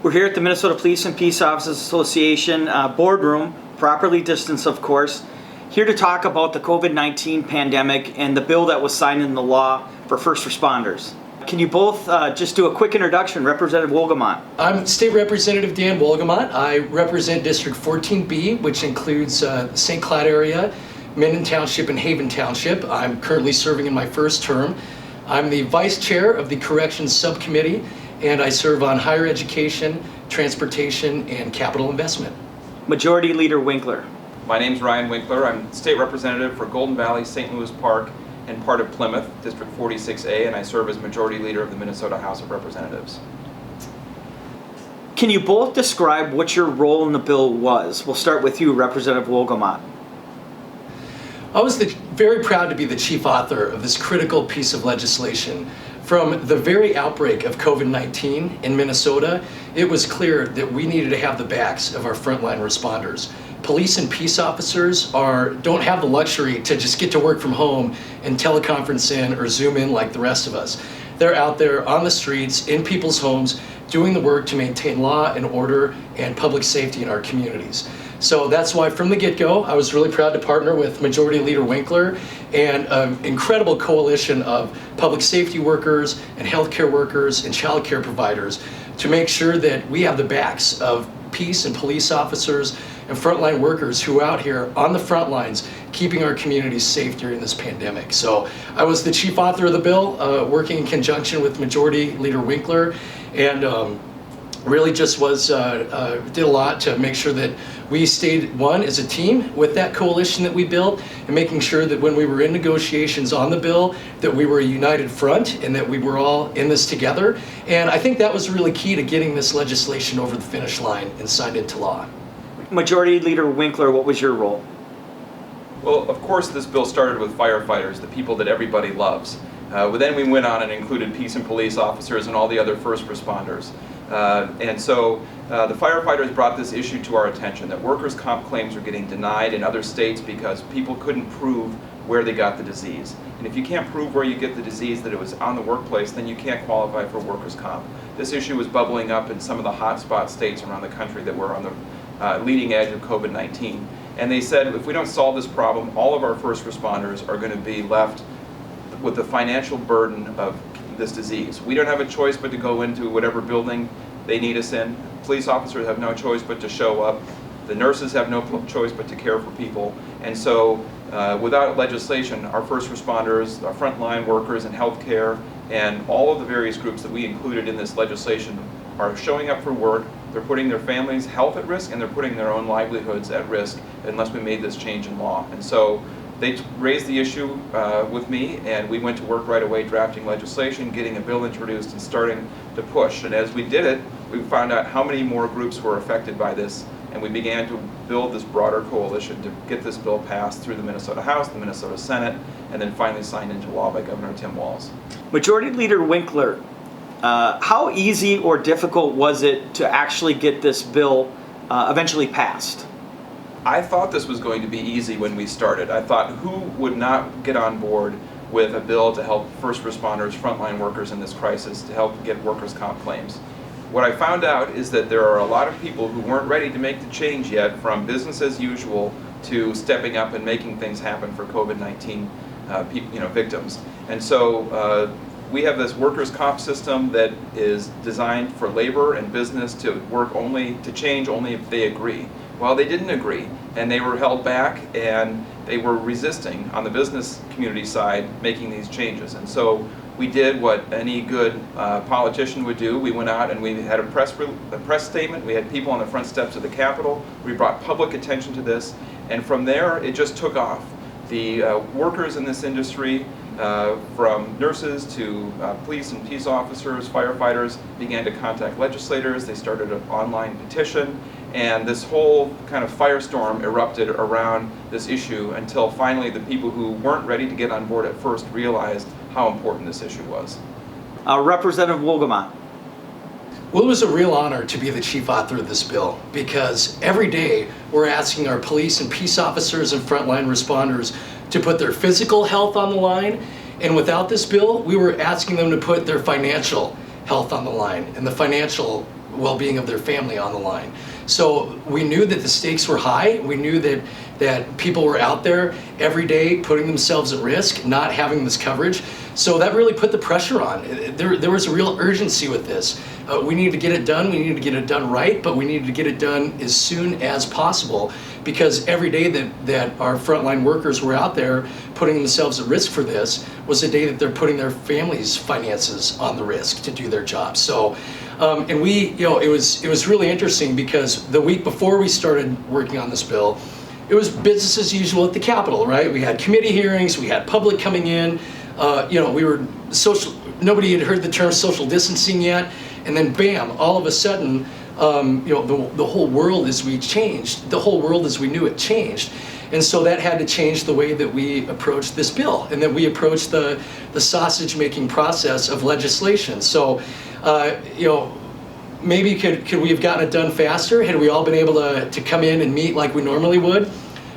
We're here at the Minnesota Police and Peace Officers Association boardroom, properly distanced of course, here to talk about the COVID-19 pandemic and the bill that was signed into law for first responders. Can you both just do a quick introduction? Representative Wolgamott. I'm State Representative Dan Wolgamott. I represent District 14B, which includes the St. Cloud area, Minden Township, and Haven Township. I'm currently serving in my first term. I'm the Vice Chair of the Corrections Subcommittee, and I serve on higher education, transportation, and capital investment. Majority Leader Winkler. My name's Ryan Winkler. I'm State Representative for Golden Valley, St. Louis Park, and part of Plymouth, District 46A, and I serve as Majority Leader of the Minnesota House of Representatives. Can you both describe what your role in the bill was? We'll start with you, Representative Wolgamott. I was very proud to be the chief author of this critical piece of legislation. From the very outbreak of COVID-19 in Minnesota, it was clear that we needed to have the backs of our frontline responders. Police and peace officers don't have the luxury to just get to work from home and teleconference in or Zoom in like the rest of us. They're out there on the streets, in people's homes, doing the work to maintain law and order and public safety in our communities. So that's why from the get-go, I was really proud to partner with Majority Leader Winkler and an incredible coalition of public safety workers and healthcare workers and child care providers to make sure that we have the backs of peace and police officers and frontline workers who are out here on the front lines keeping our communities safe during this pandemic. So I was the chief author of the bill, working in conjunction with Majority Leader Winkler, and really just did a lot to make sure that we stayed one as a team with that coalition that we built, and making sure that when we were in negotiations on the bill that we were a united front and that we were all in this together. And I think that was really key to getting this legislation over the finish line and signed into law. Majority Leader Winkler, what was your role? Well, of course, this bill started with firefighters, the people that everybody loves. Then we went on and included peace and police officers and all the other first responders. And so the firefighters brought this issue to our attention, that workers' comp claims are getting denied in other states because people couldn't prove where they got the disease. And if you can't prove where you get the disease, that it was on the workplace, then you can't qualify for workers' comp. This issue was bubbling up in some of the hotspot states around the country that were on the leading edge of COVID-19. And they said, if we don't solve this problem, all of our first responders are going to be left with the financial burden of this disease. We don't have a choice but to go into whatever building they need us in. Police officers have no choice but to show up. The nurses have no choice but to care for people. And so without legislation, our first responders, our frontline workers in healthcare, and all of the various groups that we included in this legislation are showing up for work. They're putting their families' health at risk, and they're putting their own livelihoods at risk unless we made this change in law. And so they raised the issue with me, and we went to work right away drafting legislation, getting a bill introduced, and starting to push. And as we did it, we found out how many more groups were affected by this, and we began to build this broader coalition to get this bill passed through the Minnesota House, the Minnesota Senate, and then finally signed into law by Governor Tim Walz. Majority Leader Winkler, how easy or difficult was it to actually get this bill eventually passed? I thought this was going to be easy when we started. I thought, who would not get on board with a bill to help first responders, frontline workers in this crisis, to help get workers' comp claims? What I found out is that there are a lot of people who weren't ready to make the change yet, from business as usual to stepping up and making things happen for COVID-19 victims. And so we have this workers' comp system that is designed for labor and business to change only if they agree. Well, they didn't agree, and they were held back, and they were resisting on the business community side making these changes. And so we did what any good politician would do. We went out and we had a press statement. We had people on the front steps of the Capitol. We brought public attention to this, and from there it just took off. The workers in this industry, from nurses to police and peace officers, firefighters, began to contact legislators. They started an online petition, and this whole kind of firestorm erupted around this issue until finally the people who weren't ready to get on board at first realized how important this issue was. Representative Wolgamott. Well, it was a real honor to be the chief author of this bill, because every day we're asking our police and peace officers and frontline responders to put their physical health on the line, and without this bill, we were asking them to put their financial health on the line and the financial well-being of their family on the line. So we knew that the stakes were high. We knew that people were out there every day putting themselves at risk, not having this coverage. So that really put the pressure on. There was a real urgency with this. We needed to get it done. We needed to get it done right, but we needed to get it done as soon as possible, because every day that our frontline workers were out there putting themselves at risk for this was a day that they're putting their families' finances on the risk to do their job. So, and we, it was really interesting, because the week before we started working on this bill, it was business as usual at the Capitol, right? We had committee hearings, we had public coming in, we were nobody had heard the term social distancing yet, and then bam, all of a sudden, the whole world as we changed, the whole world as we knew it changed. And so that had to change the way that we approached this bill, and that we approached the sausage making process of legislation. So, maybe could we have gotten it done faster? Had we all been able to come in and meet like we normally would?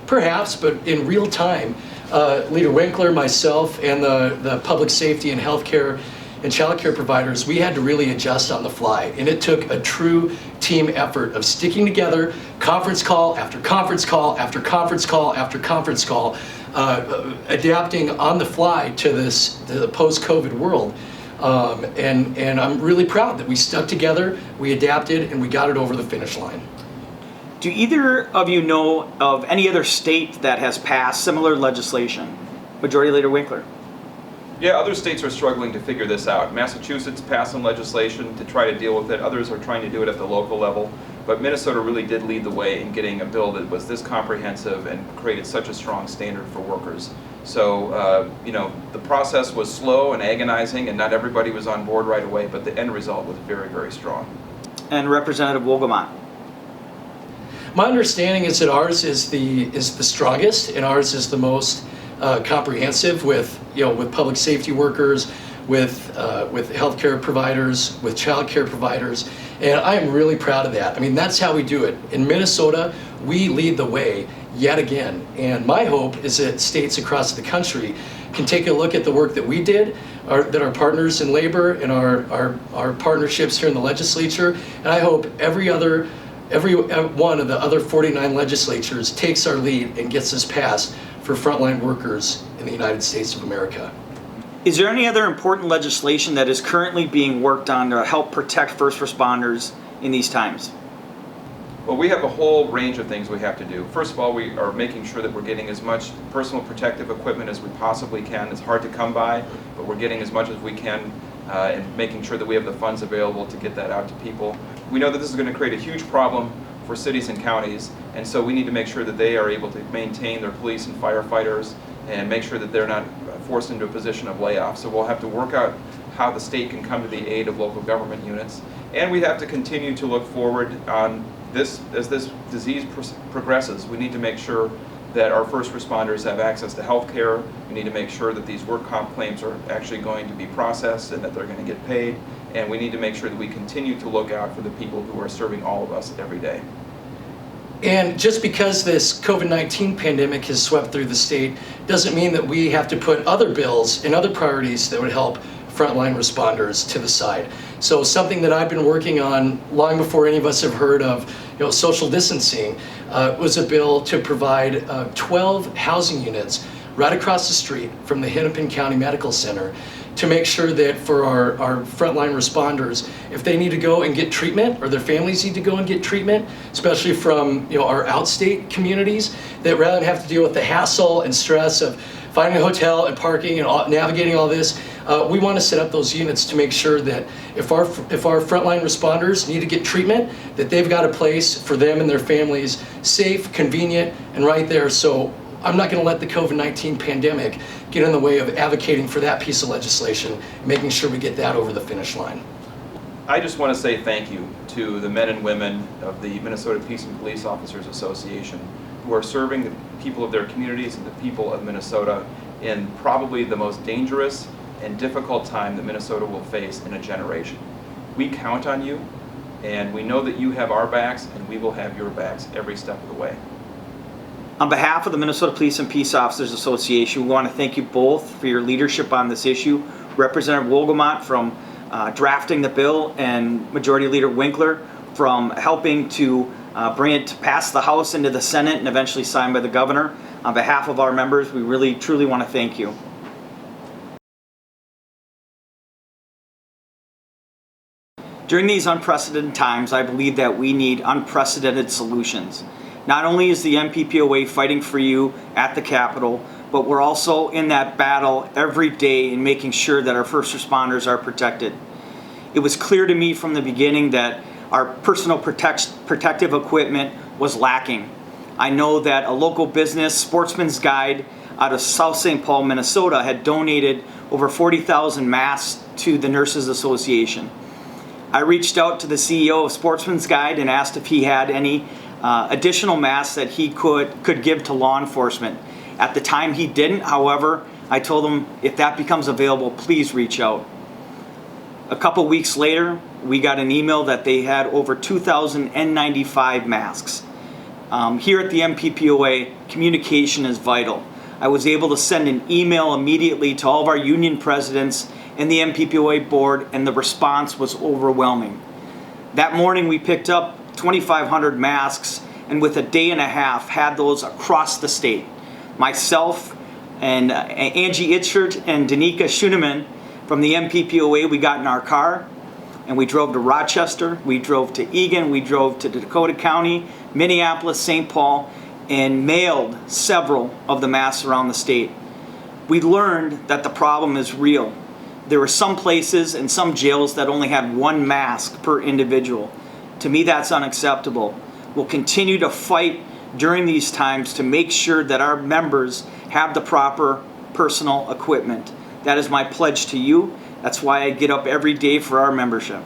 Perhaps, but in real time, Leader Winkler, myself, and the public safety and healthcare and childcare providers, we had to really adjust on the fly. And it took a true team effort of sticking together, conference call after conference call after conference call after conference call, adapting on the fly to the post-COVID world. And I'm really proud that we stuck together, we adapted, and we got it over the finish line. Do either of you know of any other state that has passed similar legislation? Majority Leader Winkler. Yeah, other states are struggling to figure this out. Massachusetts passed some legislation to try to deal with it. Others are trying to do it at the local level. But Minnesota really did lead the way in getting a bill that was this comprehensive and created such a strong standard for workers. So, the process was slow and agonizing, and not everybody was on board right away, but the end result was very, very strong. And Representative Wolgamott. My understanding is that ours is the strongest, and ours is the most comprehensive with public safety workers, with healthcare providers, with child care providers, and I am really proud of that. I mean, that's how we do it. In Minnesota, we lead the way yet again, and my hope is that states across the country can take a look at the work that we did, that our partners in labor and our partnerships here in the legislature, and I hope every one of the other 49 legislatures takes our lead and gets this passed for frontline workers in the United States of America. Is there any other important legislation that is currently being worked on to help protect first responders in these times? Well, we have a whole range of things we have to do. First of all, we are making sure that we're getting as much personal protective equipment as we possibly can. It's hard to come by, but we're getting as much as we can and making sure that we have the funds available to get that out to people. We know that this is going to create a huge problem for cities and counties, and so we need to make sure that they are able to maintain their police and firefighters and make sure that they're not forced into a position of layoff. So we'll have to work out how the state can come to the aid of local government units, and we have to continue to look forward on this as this disease progresses. We need to make sure that our first responders have access to health care. We need to make sure that these work comp claims are actually going to be processed and that they're going to get paid. And we need to make sure that we continue to look out for the people who are serving all of us every day. And just because this COVID-19 pandemic has swept through the state doesn't mean that we have to put other bills and other priorities that would help frontline responders to the side. So something that I've been working on long before any of us have heard of, social distancing, was a bill to provide 12 housing units right across the street from the Hennepin County Medical Center to make sure that for our frontline responders, if they need to go and get treatment or their families need to go and get treatment, especially from our outstate communities, that rather than have to deal with the hassle and stress of finding a hotel and parking and navigating all this, we want to set up those units to make sure that if our frontline responders need to get treatment, that they've got a place for them and their families, safe, convenient, and right there. So I'm not going to let the COVID-19 pandemic get in the way of advocating for that piece of legislation, making sure we get that over the finish line. I just want to say thank you to the men and women of the Minnesota Peace and Police Officers Association who are serving the people of their communities and the people of Minnesota in probably the most dangerous and difficult time that Minnesota will face in a generation. We count on you, and we know that you have our backs, and we will have your backs every step of the way. On behalf of the Minnesota Police and Peace Officers Association, we want to thank you both for your leadership on this issue. Representative Wolgamott from drafting the bill, and Majority Leader Winkler from helping to bring it past the House into the Senate and eventually signed by the governor. On behalf of our members, we really, truly want to thank you. During these unprecedented times, I believe that we need unprecedented solutions. Not only is the MPPOA fighting for you at the Capitol, but we're also in that battle every day in making sure that our first responders are protected. It was clear to me from the beginning that our personal protective equipment was lacking. I know that a local business, Sportsman's Guide, out of South St. Paul, Minnesota, had donated over 40,000 masks to the Nurses Association. I reached out to the CEO of Sportsman's Guide and asked if he had any additional masks that he could give to law enforcement. At the time he didn't, however, I told him if that becomes available, please reach out. A couple weeks later, we got an email that they had over 2,000 N95 masks. Here at the MPPOA, communication is vital. I was able to send an email immediately to all of our union presidents and the MPPOA board, and the response was overwhelming. That morning we picked up 2,500 masks, and with a day and a half had those across the state. Myself and Angie Itchert and Danica Schuneman from the MPPOA, we got in our car and we drove to Rochester, we drove to Eagan, we drove to Dakota County, Minneapolis, St. Paul, and mailed several of the masks around the state. We learned that the problem is real. There were some places and some jails that only had one mask per individual. To me, that's unacceptable. We'll continue to fight during these times to make sure that our members have the proper personal equipment. That is my pledge to you. That's why I get up every day for our membership.